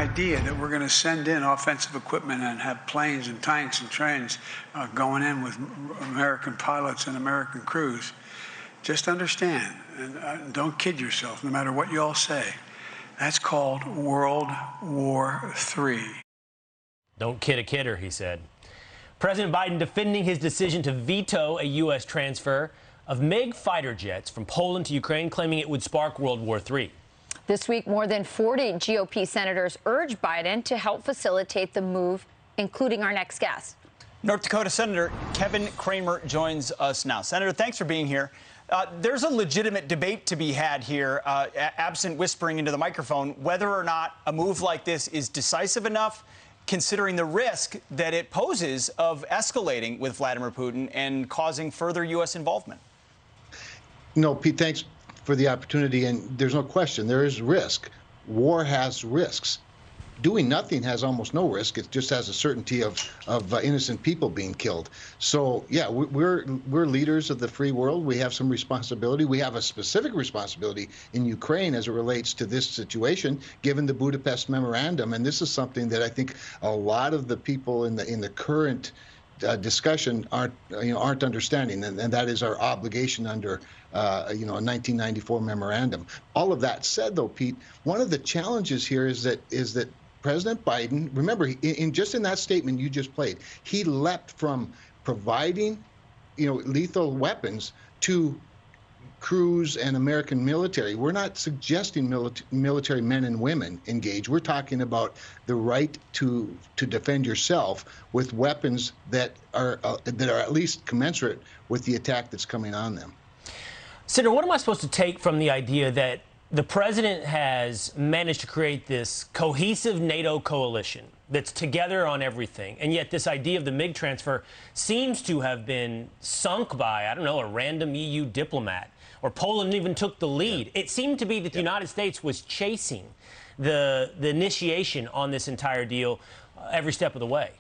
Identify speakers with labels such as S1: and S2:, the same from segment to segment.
S1: idea that we're going to send in offensive equipment and have planes and tanks and trains going in with American pilots and American crews, just understand, and don't kid yourself, no matter what you all say, that's called World War III.
S2: Don't kid a kidder, he said. President Biden defending his decision to veto a U.S. transfer of MiG fighter jets from Poland to Ukraine, claiming it would spark World War III.
S3: This week, more than 40 GOP senators urged Biden to help facilitate the move, including our next guest.
S4: North Dakota Senator Kevin Cramer joins us now. Senator, thanks for being here. There's a legitimate debate to be had here, absent whispering into the microphone, whether or not a move like this is decisive enough, considering the risk that it poses of escalating with Vladimir Putin and causing further U.S. involvement.
S5: No, Pete, thanks for the opportunity. And there's no question, there is risk. War has risks. Doing nothing has almost no risk. It just has a certainty of innocent people being killed. So, yeah, we're leaders of the free world. We have some responsibility. We have a specific responsibility in Ukraine as it relates to this situation, given the Budapest Memorandum. And this is something that I think a lot of the people in the current discussion aren't understanding, and that is our obligation under a 1994 memorandum. All of that said, though, Pete, one of the challenges here is that President Biden, remember, just in that statement you just played, he leapt from providing, lethal weapons to crews and American military. We're not suggesting military men and women engage. We're talking about the right to defend yourself with weapons that are at least commensurate with the attack that's coming on them.
S2: Senator, what am I supposed to take from the idea that the president has managed to create this cohesive NATO coalition that's together on everything, and yet this idea of the MiG transfer seems to have been sunk by, I don't know, a random EU diplomat, or Poland even took the lead? It seemed to be that the United States was chasing the initiation on this entire deal every step of the way.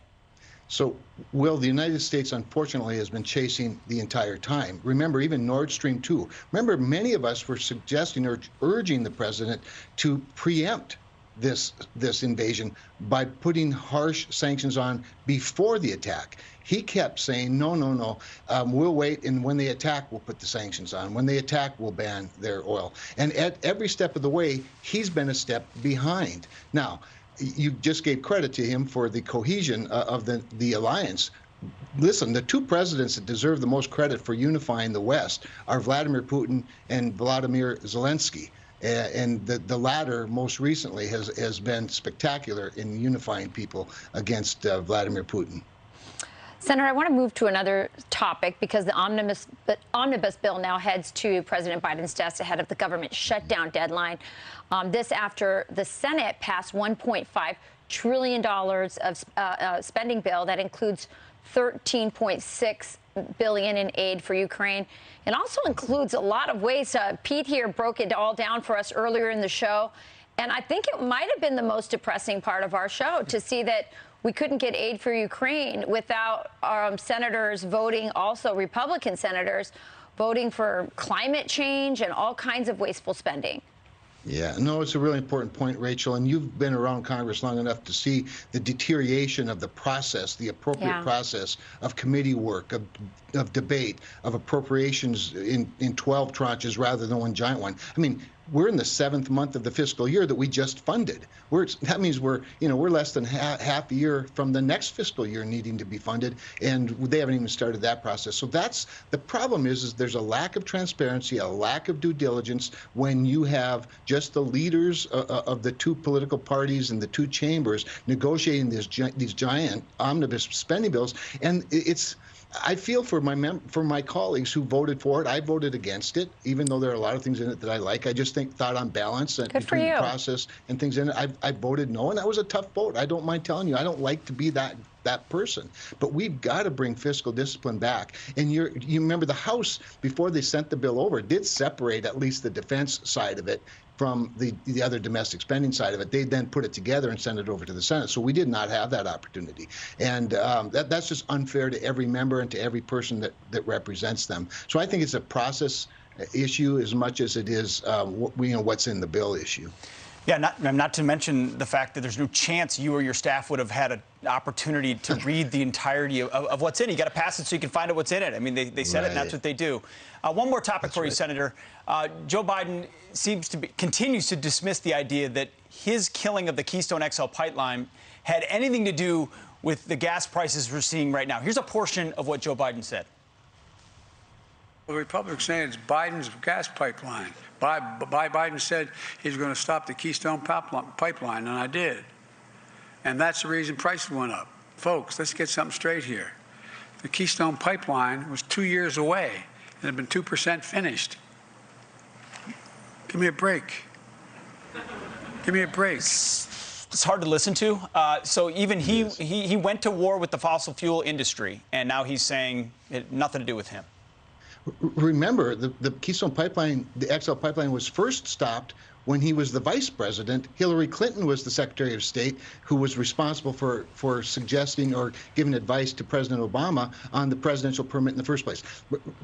S5: So, Will, the United States, unfortunately, has been chasing the entire time. Remember, even Nord Stream 2. Remember, many of us were suggesting or urging the president to preempt this invasion by putting harsh sanctions on before the attack. He kept saying, no, we'll wait, and when they attack, we'll put the sanctions on. When they attack, we'll ban their oil. And at every step of the way, he's been a step behind. Now, you just gave credit to him for the cohesion of the alliance. Listen, the two presidents that deserve the most credit for unifying the West are Vladimir Putin and Volodymyr Zelensky. And the latter, most recently, has been spectacular in unifying people against Vladimir Putin.
S3: Senator, I want to move to another topic because the omnibus bill now heads to President Biden's desk ahead of the government shutdown deadline. This after the Senate passed $1.5 trillion of spending bill that includes $13.6 billion in aid for Ukraine. It also includes a lot of ways. Pete here broke it all down for us earlier in the show. And I think it might have been the most depressing part of our show to see that we couldn't get aid for Ukraine without senators voting, also Republican senators, voting for climate change and all kinds of wasteful spending.
S5: Yeah, no, it's a really important point, Rachel, and you've been around Congress long enough to see the deterioration of the process, the appropriate process of committee work, of debate, of appropriations in 12 tranches rather than one giant one. I mean, we're in the 7th month of the fiscal year that we just funded. That means we're less than half a year from the next fiscal year needing to be funded, and they haven't even started that process. So that's the problem is there's a lack of transparency, a lack of due diligence when you have just the leaders of the two political parties and the two chambers negotiating these giant omnibus spending bills, and I feel for my colleagues who voted for it. I voted against it, even though there are a lot of things in it that I like. I just thought on balance and between the process and things in it, I voted no, and that was a tough vote. I don't mind telling you, I don't like to be that person. But we've got to bring fiscal discipline back. And you remember the House, before they sent the bill over, did separate at least the defense side of it from the other domestic spending side of it. They then put it together and sent it over to the Senate. So we did not have that opportunity. And that's just unfair to every member and to every person that represents them. So I think it's a process issue as much as it is what's in the bill issue.
S4: Yeah, not to mention the fact that there's no chance you or your staff would have had an opportunity to read the entirety of what's in it. You got to pass it so you can find out what's in it. I mean, they said it, and that's what they do. One more topic for you, Senator. Joe Biden continues to dismiss the idea that his killing of the Keystone XL pipeline had anything to do with the gas prices we're seeing right now. Here's a portion of what Joe Biden said.
S1: The Republicans saying it's Biden's gas pipeline. Biden said he's going to stop the Keystone pipeline, and I did. And that's the reason prices went up. Folks, let's get something straight here. The Keystone pipeline was 2 years away and had been 2% finished. Give me a break. Give me a break.
S4: It's hard to listen to. So even he went to war with the fossil fuel industry, and now he's saying it had nothing to do with him.
S5: Remember, the Keystone Pipeline, the XL pipeline, was first stopped when he was the vice president. Hillary Clinton was the Secretary of State who was responsible for suggesting or giving advice to President Obama on the presidential permit in the first place.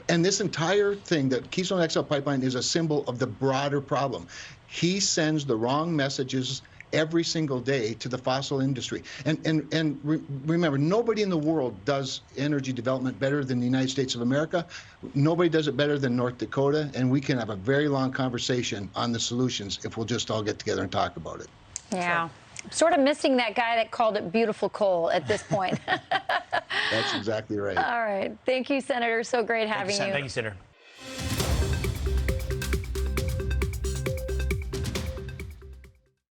S5: And this entire thing, the Keystone XL pipeline, is a symbol of the broader problem. He sends the wrong messages every single day to the fossil industry. And remember, nobody in the world does energy development better than the United States of America. Nobody does it better than North Dakota, and we can have a very long conversation on the solutions if we'll just all get together and talk about it.
S3: Yeah. Sort of missing that guy that called it beautiful coal at this point.
S5: That's exactly right.
S3: All right. Thank you, Senator. So great having you.
S2: Thank you, Senator.